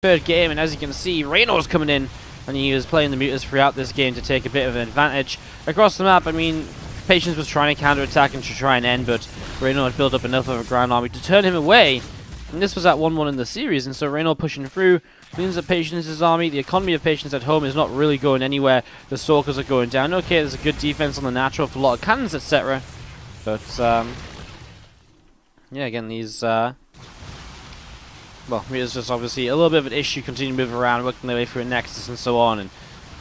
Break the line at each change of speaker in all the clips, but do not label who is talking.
third game, and as you can see, Reyno's coming in, and he was playing the mutas throughout this game to take a bit of an advantage. Across the map, I mean, Patience was trying to counter-attack and to try and end, but Reyno had built up enough of a ground army to turn him away. And this was at 1-1 in the series, and so Reyno pushing through means that Patience's army, the economy of Patience at home, is not really going anywhere. The Stalkers are going down. Okay, there's a good defense on the natural for a lot of cannons, etc. But, yeah, again, these, well, it's just obviously a little bit of an issue, continue to move around, working their way through a Nexus and so on. And,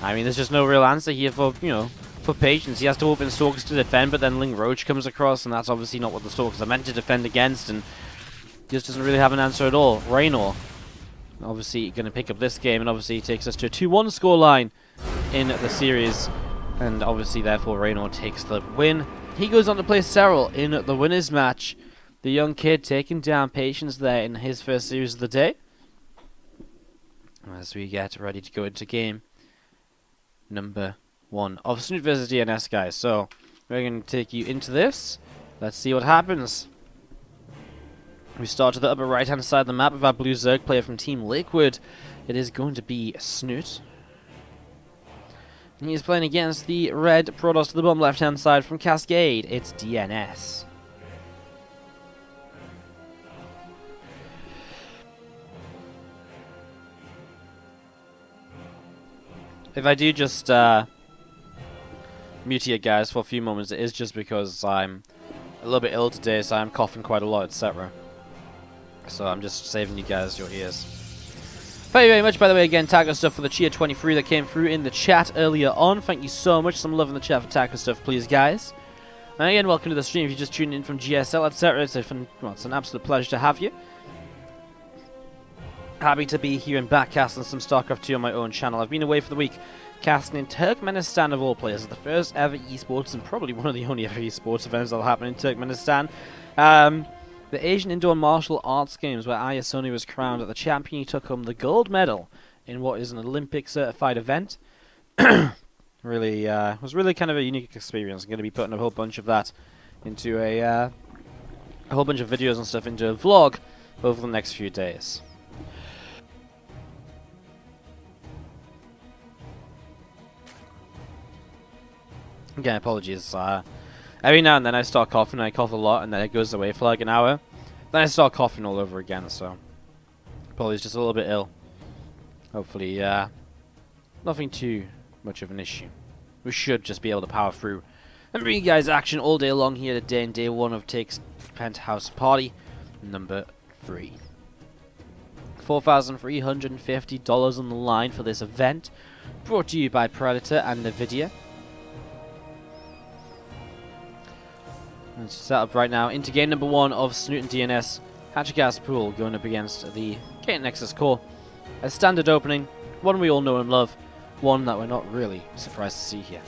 I mean, there's just no real answer here for, you know, for Patience. He has to open Stalkers to defend, but then Ling Roach comes across, and that's obviously not what the Stalkers are meant to defend against, and just doesn't really have an answer at all. Reyno, obviously going to pick up this game, and obviously takes us to a 2-1 scoreline in the series, and obviously therefore Reyno takes the win. He goes on to play Serral in the winners match. The young kid taking down Patience there in his first series of the day. As we get ready to go into game number 1 of Snute vs DnS, guys. So we're going to take you into this. Let's see what happens. We start to the upper right hand side of the map with our blue Zerg player from Team Liquid. It is going to be Snute. And he is playing against the red Protoss to the bottom left hand side from Cascade. It's DnS. If I do just mute you guys for a few moments, it is just because I'm a little bit ill today, so I'm coughing quite a lot, etc. So I'm just saving you guys your ears. Thank you very much, by the way, again, Taco Stuff for the Cheer 23 that came through in the chat earlier on. Thank you so much. Some love in the chat for Taco Stuff, please, guys. And again, welcome to the stream if you just tuned in from GSL, etc. It's an absolute pleasure to have you. Happy to be here and back casting some StarCraft 2 on my own channel. I've been away for the week casting in Turkmenistan of all places. The first ever esports and probably one of the only ever esports events that'll happen in Turkmenistan. The Asian Indoor Martial Arts Games, where Ayasoni was crowned the champion. He took home the gold medal in what is an Olympic certified event. Really, was really kind of a unique experience. I'm going to be putting a whole bunch of that into a whole bunch of videos and stuff into a vlog over the next few days. Again, apologies. Every now and then I start coughing, I cough a lot, and then it goes away for like an hour. Then I start coughing all over again, so probably just a little bit ill. Hopefully, nothing too much of an issue. We should just be able to power through and bring you guys action all day long here today in day 1 of Takes Penthouse Party number 3. $4,350 on the line for this event, brought to you by Predator and NVIDIA. Let's set up right now into game number 1 of Snute and DnS. Hatchgas Pool going up against the Gate Nexus core. A standard opening, one we all know and love, one that we're not really surprised to see here.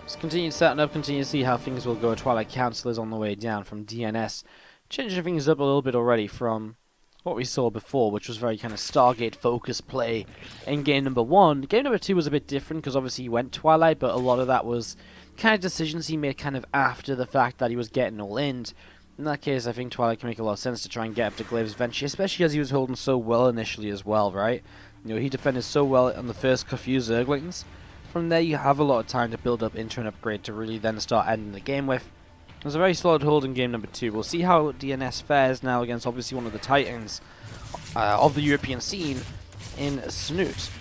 Let's continue setting up, continue to see how things will go. Twilight Council is on the way down from DnS. Changing things up a little bit already from what we saw before, which was very kind of Stargate focused play in game number 1. Game number 2 was a bit different because obviously he went Twilight, but a lot of that was kind of decisions he made kind of after the fact that he was getting all in. In that case, I think Twilight can make a lot of sense to try and get up to Glaives eventually, especially as he was holding so well initially as well, right? You know, he defended so well on the first few Zerglings. From there, you have a lot of time to build up into an upgrade to really then start ending the game with. It was a very solid hold in game number 2. We'll see how DnS fares now against obviously one of the titans of the European scene in Snute.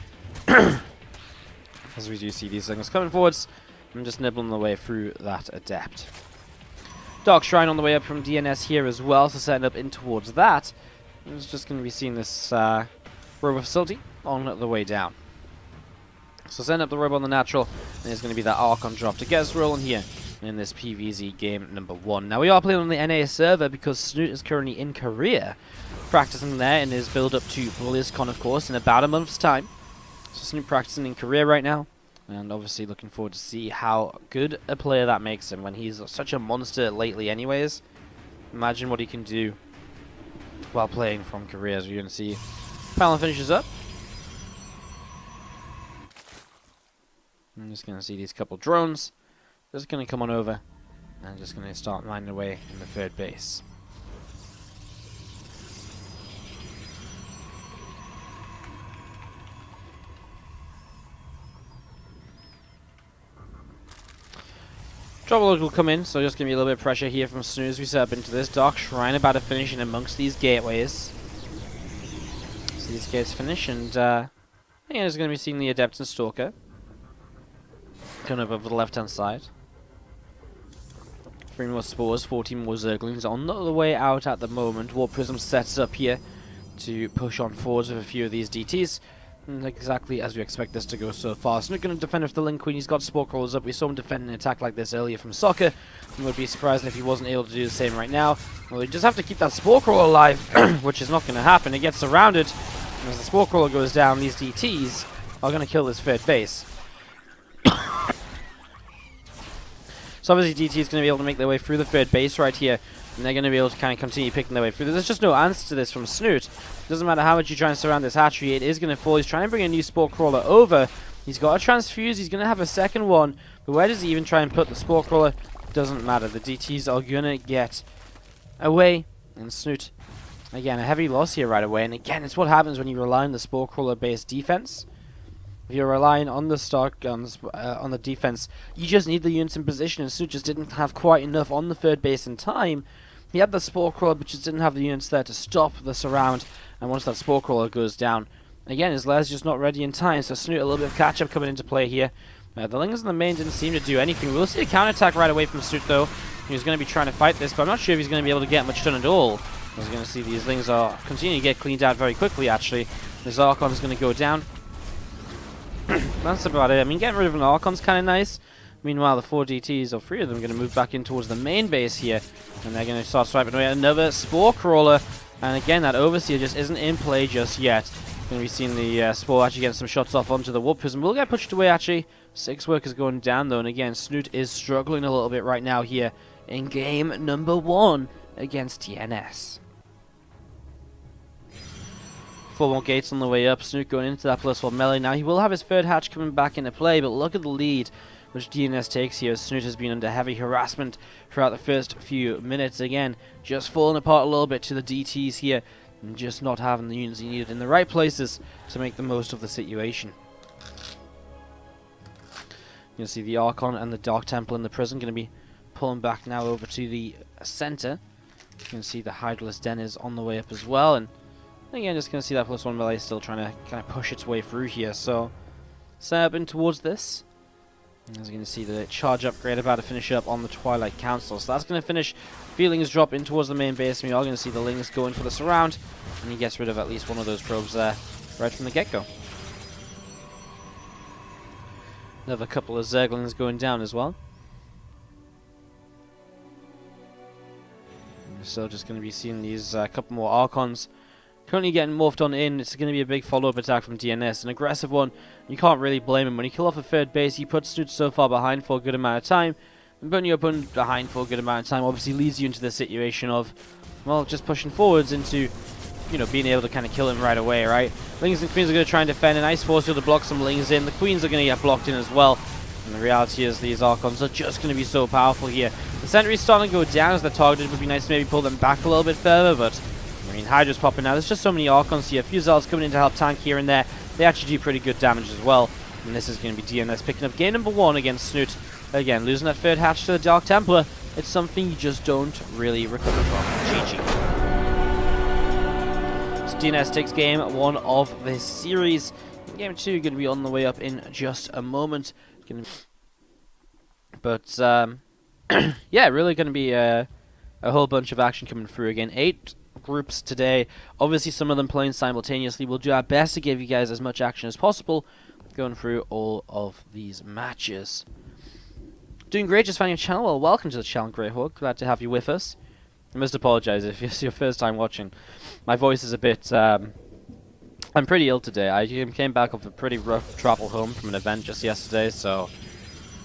As we do see these things coming forwards, I'm just nibbling the way through that Adept. Dark Shrine on the way up from DnS here as well, so setting up in towards that. It's just going to be seeing this rover facility on the way down. So setting up the rover on the natural, and there's going to be that Archon drop to get us rolling here in this PvZ game number 1. Now we are playing on the NA server because Snute is currently in Korea, practicing there in his build up to BlizzCon, of course, in about a month's time. So Snute practicing in Korea right now, and obviously looking forward to see how good a player that makes him when he's such a monster lately anyways. Imagine what he can do while playing from Korea, as you're going to see. Panel finishes up. I'm just going to see these couple drones. Just going to come on over And just going to start mining away in the third base. Trouble will come in, so just going to be a little bit of pressure here from Snute as we set up into this. Dark Shrine about to finish in amongst these gateways. So these gates finish, and again, there's going to be seeing the Adept and Stalker coming up over the left-hand side. 3 more Spores, 14 more Zerglings on the way out at the moment. Warp Prism sets up here to push on forwards with a few of these DTs. And exactly as we expect this to go so far. Snute going to defend with the Link Queen. He's got Spore Crawlers up. We saw him defend an attack like this earlier from Soccer. We would be surprised if he wasn't able to do the same right now. Well, we just have to keep that Spore Crawler alive, which is not going to happen. It gets surrounded. And as the Spore Crawler goes down, these DTs are going to kill this third base. So obviously DT is going to be able to make their way through the third base right here, and they're going to be able to kind of continue picking their way through. There's just no answer to this from Snute. Doesn't matter how much you try and surround this hatchery, it is going to fall. He's trying to bring a new Spore Crawler over. He's got a Transfuse, he's going to have a second one, but where does he even try and put the Spore Crawler? Doesn't matter. The DTs are going to get away, and Snute, again, a heavy loss here right away. And again, it's what happens when you rely on the Spore Crawler-based defense. If you're relying on the Stark guns, on the defense, you just need the units in position, and Snute just didn't have quite enough on the third base in time. He had the Spore Crawler, but just didn't have the units there to stop the surround, and once that Spore Crawler goes down, again, his lair's just not ready in time, so Snute a little bit of catch-up coming into play here. The Lings in the main didn't seem to do anything. We'll see a counterattack right away from Snute, though. He's going to be trying to fight this, but I'm not sure if he's going to be able to get much done at all. As you're going to see, these Lings are continuing to get cleaned out very quickly, actually. The Archon is going to go down. That's about it. I mean, getting rid of an Archon's kind of nice. Meanwhile, the 4 DTs, or 3 of them, are going to move back in towards the main base here. And they're going to start swiping away at another Spore Crawler. And again, that Overseer just isn't in play just yet. Going to be seeing the Spore actually getting some shots off onto the Warp Prism. Will get pushed away, actually. 6 workers going down, though. And again, Snute is struggling a little bit right now here in game number 1 against DnS. 4 more gates on the way up. Snute going into that +1 melee. Now he will have his third hatch coming back into play, but look at the lead which DnS takes here. Snute has been under heavy harassment throughout the first few minutes. Again, just falling apart a little bit to the DTs here, and just not having the units he needed in the right places to make the most of the situation. You can see the Archon and the Dark Temple in the prison going to be pulling back now over to the center. You can see the Hydraless Den is on the way up as well, and again, just going to see that +1 melee still trying to kind of push its way through here. So, set up in towards this. As you're going to see the charge upgrade about to finish up on the Twilight Council. So that's going to finish. Feelings drop in towards the main base. And we are going to see the Lings going for the surround. And he gets rid of at least one of those probes there right from the get-go. Another couple of Zerglings going down as well. We're still just going to be seeing these couple more Archons currently getting morphed on in. It's going to be a big follow-up attack from DnS, an aggressive one. You can't really blame him. When you kill off a third base, he puts Snute so far behind for a good amount of time, and putting your opponent behind for a good amount of time obviously leads you into the situation of, well, just pushing forwards into, you know, being able to kind of kill him right away, right? Lings and Queens are going to try and defend. A nice force field to block some Lings in. The Queens are going to get blocked in as well. And the reality is these Archons are just going to be so powerful here. The sentry's starting to go down as they're targeted. It would be nice to maybe pull them back a little bit further, but I mean, Hydra's popping out. There's just so many Archons here. A few Zels coming in to help tank here and there. They actually do pretty good damage as well. And this is going to be DnS picking up game number 1 against Snute. Again, losing that third hatch to the Dark Templar. It's something you just don't really recover from. GG. So DnS takes game 1 of this series. Game 2 going to be on the way up in just a moment. But, yeah, really going to be a whole bunch of action coming through again. 8 groups today. Obviously, some of them playing simultaneously. We'll do our best to give you guys as much action as possible going through all of these matches. Doing great, just found your channel. Well, welcome to the channel, Greyhawk. Glad to have you with us. I must apologize if it's your first time watching. My voice is a bit... I'm pretty ill today. I came back off a pretty rough travel home from an event just yesterday, so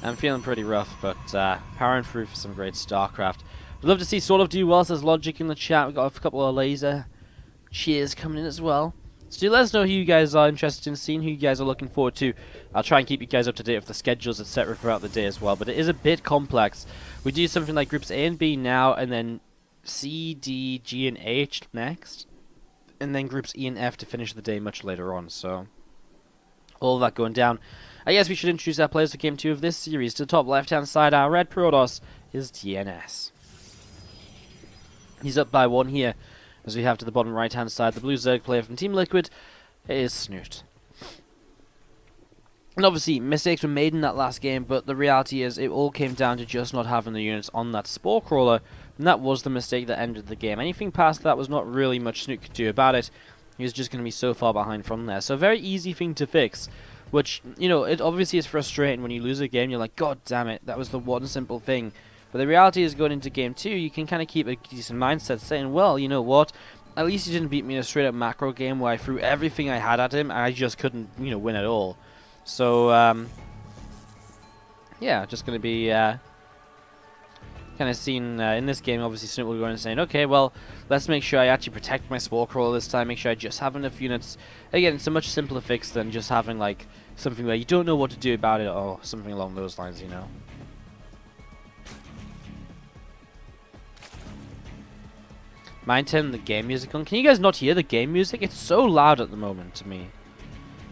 I'm feeling pretty rough, but powering through for some great StarCraft. We'd love to see Sort of do well, says Logic in the chat. We've got a couple of laser cheers coming in as well. So do let us know who you guys are interested in seeing, who you guys are looking forward to. I'll try and keep you guys up to date with the schedules, etc. throughout the day as well, but it is a bit complex. We do something like groups A and B now, and then C, D, G, and H next, and then groups E and F to finish the day much later on, so all of that going down. I guess we should introduce our players for Game 2 of this series. To the top left-hand side, our red Protoss is DnS. He's up by 1 here, as we have to the bottom right-hand side. The blue Zerg player from Team Liquid is Snute. And obviously, mistakes were made in that last game, but the reality is it all came down to just not having the units on that Spore Crawler, and that was the mistake that ended the game. Anything past that was not really much Snute could do about it. He was just going to be so far behind from there. So a very easy thing to fix, which, you know, it obviously is frustrating when you lose a game. You're like, God damn it, that was the one simple thing. But the reality is, going into Game 2, you can kind of keep a decent mindset saying, well, you know what, at least he didn't beat me in a straight-up macro game where I threw everything I had at him and I just couldn't, you know, win at all. So, yeah, just going to be kind of seen in this game. Obviously, Snute will be going and saying, okay, well, let's make sure I actually protect my Spore Crawler this time, make sure I just have enough units. Again, it's a much simpler fix than just having, like, something where you don't know what to do about it or something along those lines, you know. Mind turning the game music on? Can you guys not hear the game music? It's so loud at the moment to me.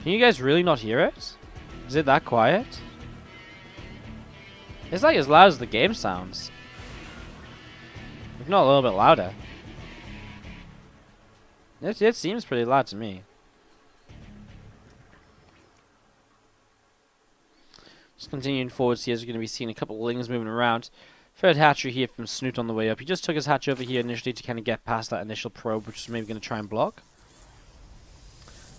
Can you guys really not hear it? Is it that quiet? It's like as loud as the game sounds. If not a little bit louder. It seems pretty loud to me. Just continuing forwards here, as we're going to be seeing a couple of lings moving around. Third hatchery here from Snute on the way up. He just took his hatch over here initially to kind of get past that initial probe, which is maybe going to try and block.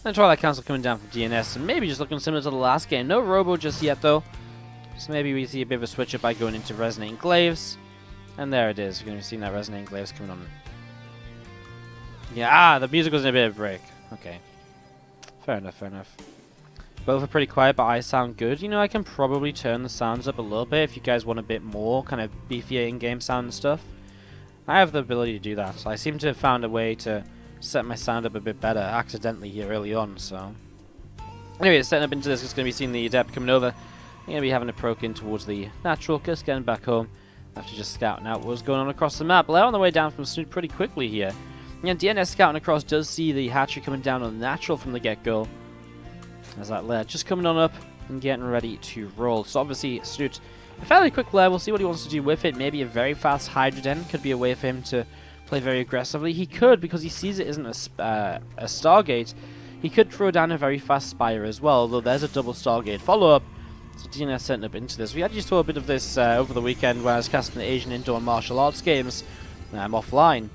And Twilight Council coming down from DnS, and maybe just looking similar to the last game. No Robo just yet, though. So maybe we see a bit of a switch up by going into Resonating Glaives. And there it is. We're going to be seeing that Resonating Glaives coming on. Yeah, the music was in a bit of a break. Okay. Fair enough, fair enough. Both are pretty quiet, but I sound good. You know, I can probably turn the sounds up a little bit if you guys want a bit more kind of beefier in-game sound and stuff. I have the ability to do that, so I seem to have found a way to set my sound up a bit better accidentally here early on, so. Anyway, setting up into this, it's going to be seeing the Adept coming over. I'm going to be having a proc in towards the natural, just getting back home after just scouting out what was going on across the map. But they're on the way down from Snute pretty quickly here. And DnS scouting across does see the hatchery coming down on the natural from the get-go. As that lair just coming on up and getting ready to roll. So obviously Snute, a fairly quick lair. We'll see what he wants to do with it. Maybe a very fast Hydrogen could be a way for him to play very aggressively. He could, because he sees it isn't a Stargate, he could throw down a very fast Spire as well, although there's a double Stargate follow-up. So DnS setting up into this. We actually saw a bit of this over the weekend when I was casting the Asian Indoor Martial Arts games offline.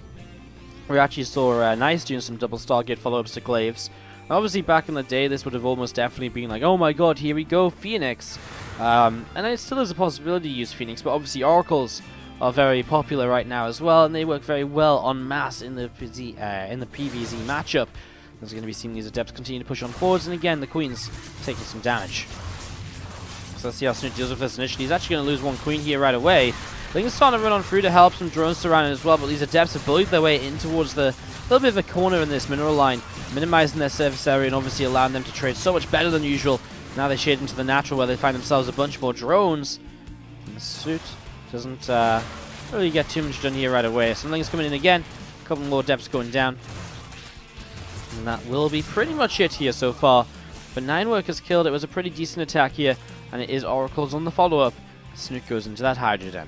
We actually saw Nice doing some double Stargate follow-ups to Glaives. Obviously, back in the day, this would have almost definitely been like, oh my god, here we go, Phoenix. And it still is a possibility to use Phoenix, but obviously Oracles are very popular right now as well, and they work very well en masse in the PvZ matchup. As we're going to be seeing these Adepts continue to push on forwards, and again, the Queen's taking some damage. So let's see how Snute deals with this initially. He's actually going to lose one Queen here right away. I think he's starting to run on through to help some drones surrounding as well, but these Adepts have bullied their way in towards the little bit of a corner in this mineral line, minimizing their surface area and obviously allowing them to trade so much better than usual. Now they shade into the natural where they find themselves a bunch more drones. And the Snute doesn't really get too much done here right away. Something's coming in again, a couple more Adepts going down. And that will be pretty much it here so far. But 9 workers killed. It was a pretty decent attack here, and it is Oracles on the follow-up. Snute goes into that Hydrogen.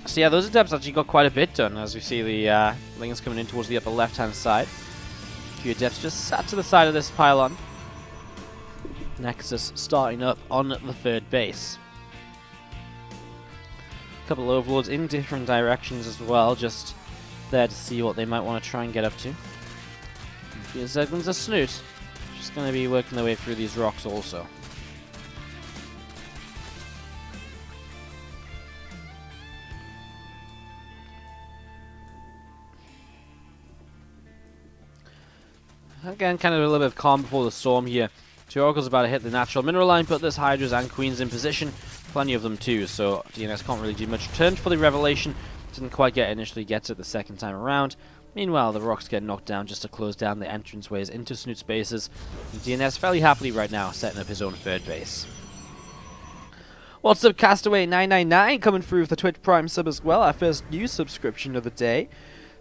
So yeah, those Adepts actually got quite a bit done, as we see the Lings coming in towards the upper left-hand side. A few Adepts just sat to the side of this pylon. Nexus starting up on the third base. A couple of Overlords in different directions as well, just there to see what they might want to try and get up to. A few Zeglins of Snute, just going to be working their way through these rocks also. Again, kind of a little bit of calm before the storm here. 2 Oracles about to hit the natural mineral line, but there's Hydras and Queens in position. Plenty of them too, so DnS can't really do much. Turned for the Revelation. Didn't quite get it initially, gets it the second time around. Meanwhile, the rocks get knocked down just to close down the entranceways into Snute spaces. And DnS fairly happily right now setting up his own third base. What's up, Castaway999 coming through with the Twitch Prime sub as well, our first new subscription of the day.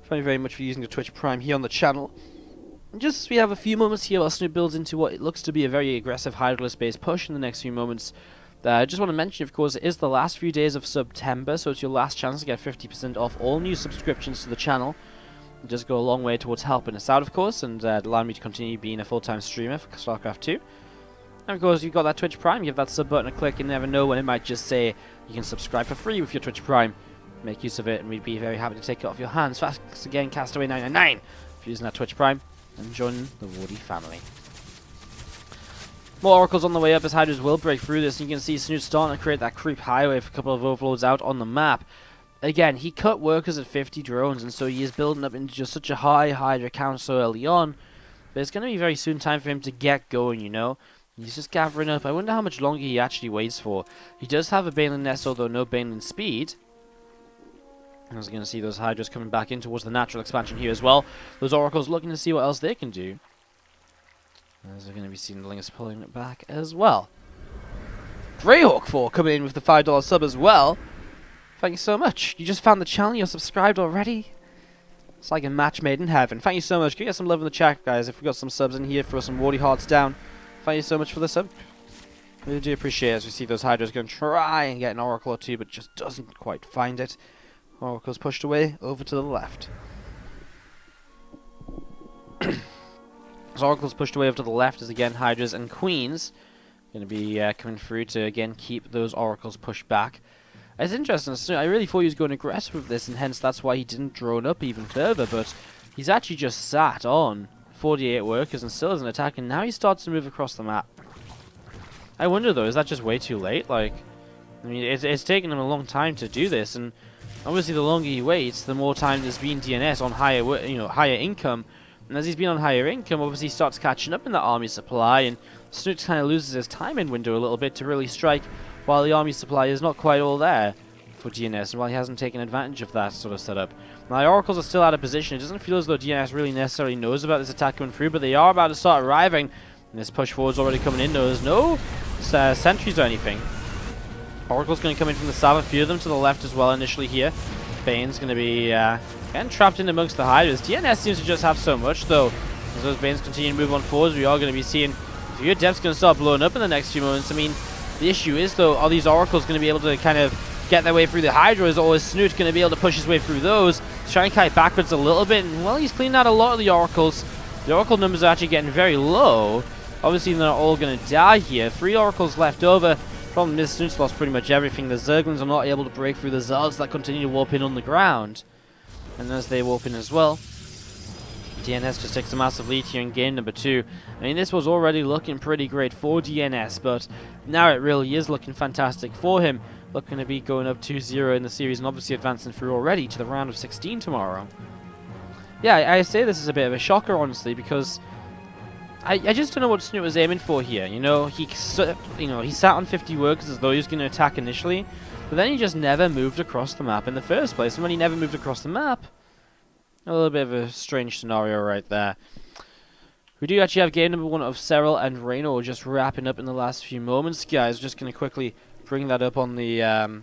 Thank you very much for using the Twitch Prime here on the channel. And just as we have a few moments here while Snute builds into what it looks to be a very aggressive Hydralisk base push in the next few moments, I just want to mention, of course, it is the last few days of September, so it's your last chance to get 50% off all new subscriptions to the channel. It does go a long way towards helping us out, of course, and allowing me to continue being a full-time streamer for StarCraft 2. And of course, you've got that Twitch Prime, give that sub button a click, and never know when it might just say you can subscribe for free with your Twitch Prime. Make use of it, and we'd be very happy to take it off your hands. Thanks again, Castaway999, for using that Twitch Prime and joining the Wardy family. More oracles on the way up as Hydras will break through this, and you can see Snute starting to create that creep highway for a couple of overloads out on the map. Again, he cut workers at 50 drones, and so he is building up into just such a high Hydra count so early on. But it's going to be very soon time for him to get going, you know. He's just gathering up. I wonder how much longer he actually waits for. He does have a Baneling Nest, although no Baneling speed. As you're going to see those Hydras coming back in towards the natural expansion here as well. Those Oracles looking to see what else they can do. As we're going to be seeing the Lingus pulling it back as well. Greyhawk 4 coming in with the $5 sub as well. Thank you so much. You just found the channel, you're subscribed already? It's like a match made in heaven. Thank you so much. Can you get some love in the chat, guys? If we've got some subs in here, throw some Wardy hearts down. Thank you so much for the sub. Really do appreciate it as we see those Hydras going to try and get an Oracle or two, but just doesn't quite find it. Oracle's pushed away over to the left. As Oracle's pushed away over to the left is again Hydras and Queens going to be coming through to again keep those Oracles pushed back. It's interesting, so I really thought he was going aggressive with this, and hence that's why he didn't drone up even further, but he's actually just sat on 48 workers and still isn't attacking. Now he starts to move across the map. I wonder though, is that just way too late? Like, I mean, it's taken him a long time to do this, and obviously the longer he waits, the more time there's been DnS on higher income, and as he's been on higher income, obviously he starts catching up in the army supply, and Snute kind of loses his timing window a little bit to really strike, while the army supply is not quite all there for DnS, and while he hasn't taken advantage of that sort of setup. Now the Oracles are still out of position. It doesn't feel as though DnS really necessarily knows about this attack coming through, but they are about to start arriving, and this push forward's already coming in. There's no sentries or anything. Oracle's going to come in from the south, a few of them to the left as well initially here. Bane's going to be getting trapped in amongst the Hydras. DnS seems to just have so much though. As those Banes continue to move on forwards, we are going to be seeing if your depth's going to start blowing up in the next few moments. I mean, the issue is though, are these Oracles going to be able to kind of get their way through the Hydras, or is Snute going to be able to push his way through those? He's trying to kite backwards a little bit, and well, he's cleaned out a lot of the Oracles. The Oracle numbers are actually getting very low. Obviously, they're not all going to die here. 3 Oracles left over. Problem is, Snute's lost pretty much everything. The Zerglings are not able to break through the Zealots that continue to warp in on the ground. And as they warp in as well, DnS just takes a massive lead here in game number 2. I mean, this was already looking pretty great for DnS, but now it really is looking fantastic for him. Looking to be going up 2-0 in the series and obviously advancing through already to the round of 16 tomorrow. Yeah, I say this is a bit of a shocker, honestly, because I just don't know what Snute was aiming for here. You know, he sat on 50 workers as though he was going to attack initially, but then he just never moved across the map in the first place. And when he never moved across the map, a little bit of a strange scenario right there. We do actually have game number 1 of Cyril and Reno just wrapping up in the last few moments, guys. Just going to quickly bring that up on the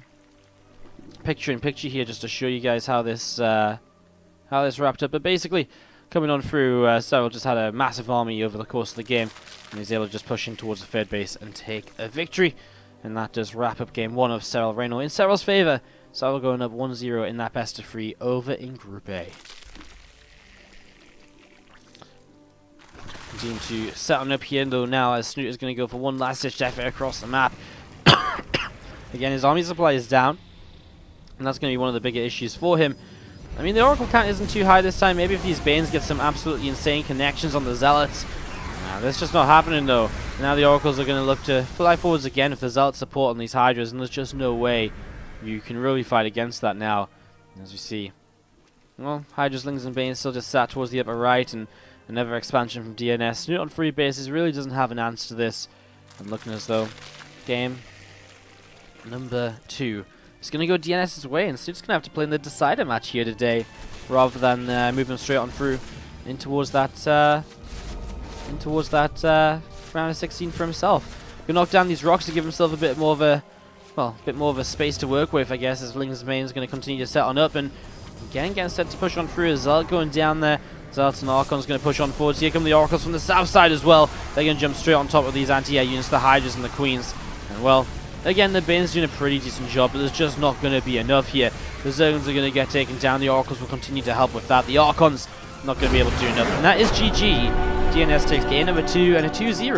picture-in-picture here just to show you guys how this wrapped up. But basically, coming on through, Cyril just had a massive army over the course of the game, and he's able to just push in towards the third base and take a victory. And that does wrap up game 1 of Cyril Reno in Cyril's favour. Cyril going up 1-0 in that best of 3 over in Group A. Continue to set him up here though now, as Snute is going to go for one last ditch effort across the map. Again, his army supply is down, and that's going to be one of the bigger issues for him. I mean, the Oracle count isn't too high this time. Maybe if these Banes get some absolutely insane connections on the Zealots. That's just not happening though. Now the Oracles are going to look to fly forwards again with the Zealot support on these Hydras, and there's just no way you can really fight against that now. As you see, well, Hydras, Lings, and Banes still just sat towards the upper right, and another expansion from DnS. Snute on 3 bases really doesn't have an answer to this. And looking as though game number 2 is going to go DNS's way, and Snute's going to have to play in the decider match here today. rather than moving straight on through in towards that round of 16 for himself. He'll knock down these rocks to give himself a bit more of a space to work with, I guess, as Ling's main is going to continue to set on up, and again getting set to push on through as Zelt going down there. Zelt and Archon's going to push on forwards. Here come the Oracles from the south side as well. They're going to jump straight on top of these anti-air units, the Hydras and the Queens. And well, again, the Bane's doing a pretty decent job, but there's just not going to be enough here. The Zerglings are going to get taken down. The Oracles will continue to help with that. The Archons not going to be able to do enough. And that is GG. DnS takes game number 2 and a 2-0.